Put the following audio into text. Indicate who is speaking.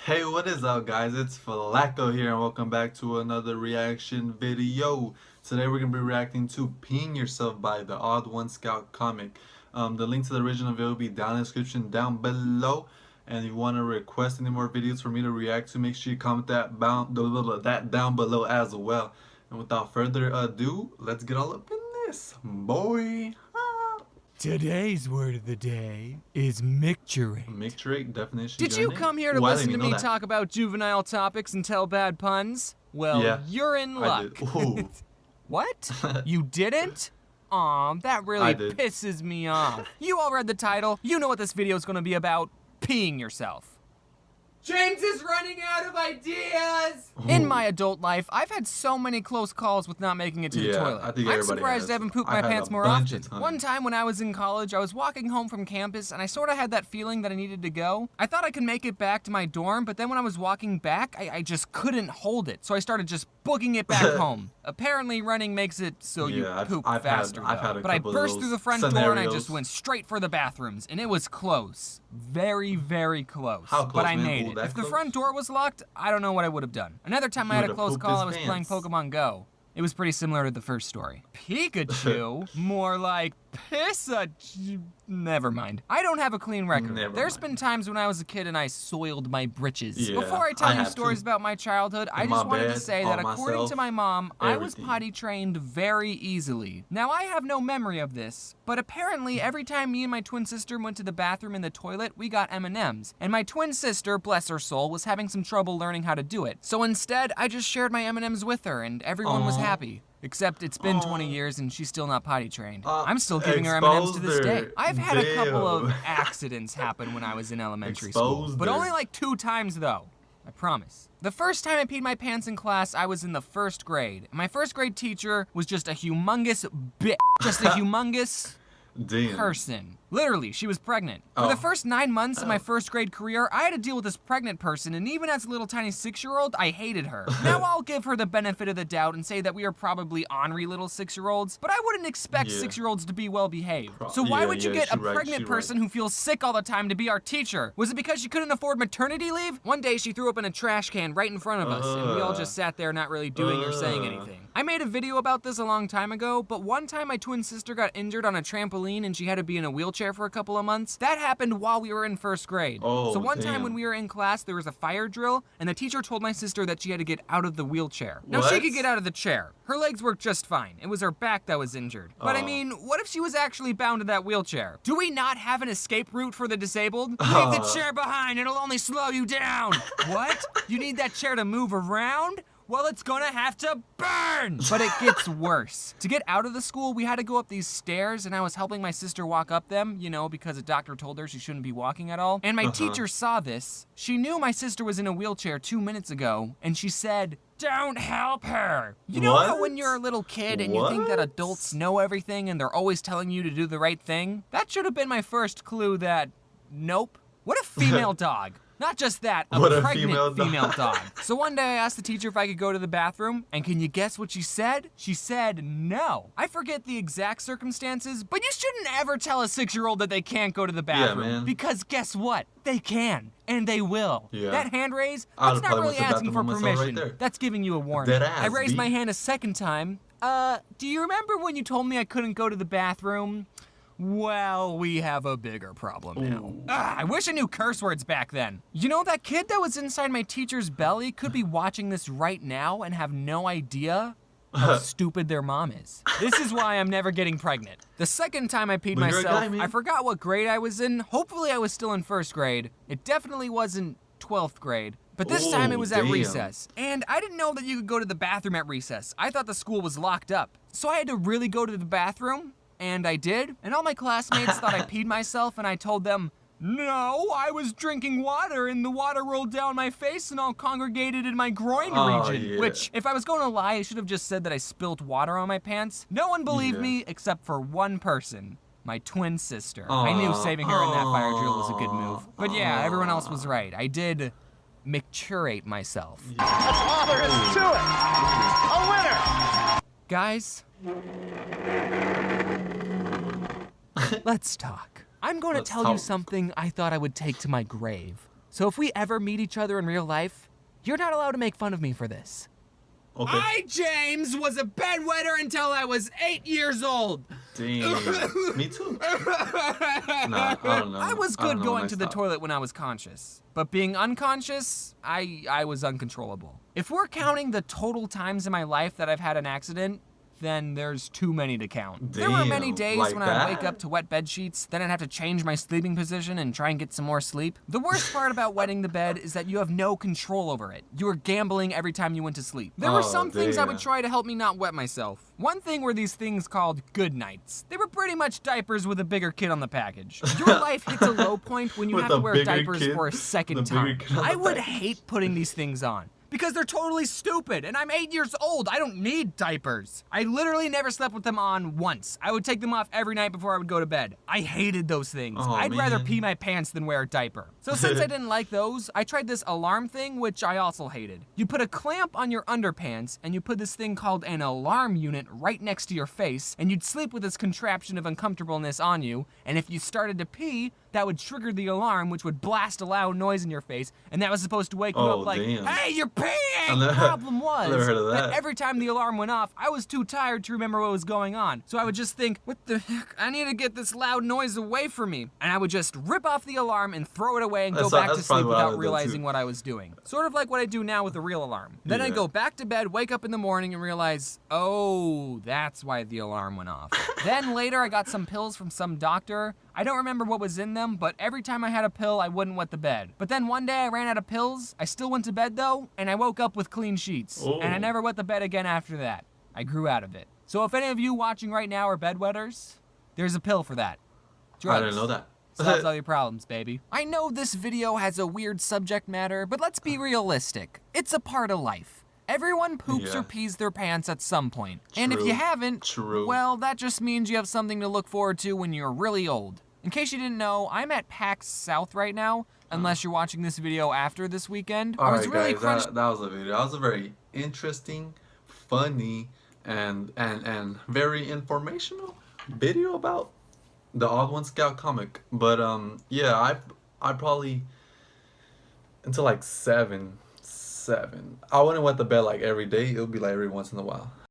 Speaker 1: Hey, what is up, guys? It's Flacco here, and welcome back to another reaction video. Today we're going to be reacting to Peing Yourself by the Odd One Scout comic. The link to the original video will be down in the description down below. And if you want to request any more videos for me to react to, make sure you comment that down below as well. And without further ado, let's get all up in this, boy.
Speaker 2: Today's word of the day is micturate.
Speaker 1: Micturate definition.
Speaker 2: Did you come here to listen to me talk about juvenile topics and tell bad puns? Well, yeah, you're in luck. What? You didn't? Aw, that really pisses me off. You all read the title. You know what this video is going to be about. Peeing yourself. James is running out of ideas! In my adult life, I've had so many close calls with not making it to the toilet. I'm surprised I haven't pooped my pants more often. One time when I was in college, I was walking home from campus and I sort of had that feeling that I needed to go. I thought I could make it back to my dorm, but then when I was walking back, I just couldn't hold it. So I started just booking it back home. Apparently running makes it so you poop faster. But I burst through the front door and I just went straight for the bathrooms, and it was close. Very, very close.
Speaker 1: How close,
Speaker 2: but I made it. If the front door was locked, I don't know what I would have done. Another time I had a close call, I was playing Pokemon Go. It was pretty similar to the first story. Pikachu? More like Pissa. Never mind. I don't have a clean record. There's been times when I was a kid and I soiled my britches. Yeah, before I tell you stories about my childhood, I just wanted to say that according to my mom, I was potty trained very easily. Now I have no memory of this, but apparently every time me and my twin sister went to the bathroom in the toilet, we got M&Ms. And my twin sister, bless her soul, was having some trouble learning how to do it. So instead, I just shared my M&Ms with her and everyone was happy. Except it's been 20 years and she's still not potty trained. I'm still giving her M&Ms to this day. I've had a couple of accidents happen when I was in elementary school, but only like 2 times though. I promise. The first time I peed my pants in class, I was in the 1st grade. My 1st grade teacher was just a humongous bitch. Just a humongous person. Literally, she was pregnant. For the first 9 months of my 1st grade career, I had to deal with this pregnant person, and even as a little tiny 6-year-old, I hated her. Now I'll give her the benefit of the doubt and say that we are probably ornery little 6-year-olds, but I wouldn't expect 6-year-olds to be well behaved. So why would you get a pregnant person who feels sick all the time to be our teacher? Was it because she couldn't afford maternity leave? One day she threw up in a trash can right in front of us, and we all just sat there not really doing or saying anything. I made a video about this a long time ago, but one time my twin sister got injured on a trampoline and she had to be in a wheelchair for a couple of months. That happened while we were in 1st grade. So one time when we were in class, there was a fire drill, and the teacher told my sister that she had to get out of the wheelchair. Now she could get out of the chair. Her legs worked just fine. It was her back that was injured. But I mean, what if she was actually bound to that wheelchair? Do we not have an escape route for the disabled? Leave the chair behind, it'll only slow you down. What? You need that chair to move around? Well, it's gonna have to burn! But it gets worse. To get out of the school, we had to go up these stairs, and I was helping my sister walk up them, you know, because a doctor told her she shouldn't be walking at all. And my teacher saw this. She knew my sister was in a wheelchair 2 minutes ago, and she said, "Don't help her." You know how when you're a little kid and you think that adults know everything and they're always telling you to do the right thing? That should have been my first clue that, nope. What a female dog. Not just that, a pregnant female dog. So one day I asked the teacher if I could go to the bathroom, and can you guess what she said? She said no. I forget the exact circumstances, but you shouldn't ever tell a 6-year-old that they can't go to the bathroom. Because guess what? They can, and they will. That hand raise, that's not really asking for permission. That's giving you a warning. I raised my hand a 2nd time. Do you remember when you told me I couldn't go to the bathroom? Well, we have a bigger problem now. I wish I knew curse words back then. You know, that kid that was inside my teacher's belly could be watching this right now and have no idea how stupid their mom is. This is why I'm never getting pregnant. The 2nd time I peed myself, I forgot what grade I was in. Hopefully I was still in 1st grade. It definitely wasn't 12th grade. But this time it was at recess. And I didn't know that you could go to the bathroom at recess. I thought the school was locked up. So I had to really go to the bathroom. And I did, and all my classmates thought I peed myself, and I told them, no, I was drinking water, and the water rolled down my face and all congregated in my groin region. Which, if I was going to lie, I should have just said that I spilt water on my pants. No one believed me, except for one person. My twin sister. I knew saving her in that fire drill was a good move. But yeah, everyone else was right. I did micturate myself.
Speaker 3: That's all there is to it. A winner.
Speaker 2: Guys, let's talk. I'm going to tell you something I thought I would take to my grave. So if we ever meet each other in real life, you're not allowed to make fun of me for this.
Speaker 1: Okay.
Speaker 2: I, James, was a bedwetter until I was 8 years old.
Speaker 1: Damn. Me too. Nah, I don't know.
Speaker 2: I was
Speaker 1: I don't
Speaker 2: good
Speaker 1: know
Speaker 2: going
Speaker 1: when I
Speaker 2: to the
Speaker 1: stopped.
Speaker 2: toilet when I was conscious. But being unconscious, I was uncontrollable. If we're counting the total times in my life that I've had an accident, then there's too many to count. There were many
Speaker 1: Damn,
Speaker 2: days
Speaker 1: like
Speaker 2: when I'd wake
Speaker 1: that?
Speaker 2: up to wet bed sheets, then I'd have to change my sleeping position and try and get some more sleep. The worst part about wetting the bed is that you have no control over it. You were gambling every time you went to sleep. There were
Speaker 1: Oh,
Speaker 2: some things I would
Speaker 1: damn.
Speaker 2: try to help me not wet myself. One thing were these things called good nights. They were pretty much diapers with a bigger kid on the package. Your life hits a low point when you
Speaker 1: With
Speaker 2: have to
Speaker 1: a
Speaker 2: wear
Speaker 1: bigger
Speaker 2: diapers
Speaker 1: kid?
Speaker 2: for a
Speaker 1: The
Speaker 2: second
Speaker 1: bigger
Speaker 2: time.
Speaker 1: kid on
Speaker 2: I
Speaker 1: the
Speaker 2: would
Speaker 1: package.
Speaker 2: hate putting these things on. Because they're totally stupid, and I'm 8 years old. I don't need diapers. I literally never slept with them on once. I would take them off every night before I would go to bed. I hated those things.
Speaker 1: Oh,
Speaker 2: I'd rather
Speaker 1: man.
Speaker 2: pee my pants than wear a diaper. So since I didn't like those, I tried this alarm thing, which I also hated. You put a clamp on your underpants, and you put this thing called an alarm unit right next to your face, and you'd sleep with this contraption of uncomfortableness on you, and if you started to pee, that would trigger the alarm, which would blast a loud noise in your face, and that was supposed to wake you
Speaker 1: Oh,
Speaker 2: up like,
Speaker 1: damn.
Speaker 2: hey, you're peeing!
Speaker 1: I never-
Speaker 2: The problem was
Speaker 1: never heard of that.
Speaker 2: every time the alarm went off, I was too tired to remember what was going on. So I would just think, what the heck? I need to get this loud noise away from me. And I would just rip off the alarm and throw it away and go back to
Speaker 1: That's
Speaker 2: sleep
Speaker 1: probably what I
Speaker 2: without
Speaker 1: would do,
Speaker 2: realizing
Speaker 1: too.
Speaker 2: what I was doing. Sort of like what I do now with the real alarm. Then I
Speaker 1: Yeah.
Speaker 2: go back to bed, wake up in the morning and realize, oh, that's why the alarm went off. Then later I got some pills from some doctor. I don't remember what was in them, but every time I had a pill, I wouldn't wet the bed. But then one day I ran out of pills. I still went to bed though, and I woke up with clean sheets.
Speaker 1: Oh.
Speaker 2: And I never wet the bed again after that. I grew out of it. So if any of you watching right now are bedwetters, there's a pill for that. Drugs.
Speaker 1: I didn't know that.
Speaker 2: Solves all your problems, baby. I know this video has a weird subject matter, but let's be realistic. It's a part of life. Everyone poops
Speaker 1: Yeah.
Speaker 2: or pees their pants at some point. And if
Speaker 1: True.
Speaker 2: you haven't,
Speaker 1: True.
Speaker 2: well, that just means you have something to look forward to when you're really old. In case you didn't know, I'm at PAX South right now, unless you're watching this video after this weekend. I was
Speaker 1: Alright
Speaker 2: really
Speaker 1: guys,
Speaker 2: crunched.
Speaker 1: that was a video. That was a very interesting, funny, and very informational video about the Odd One Scout comic. But yeah, I probably until like seven. I wouldn't wet the bed like every day. It would be like every once in a while.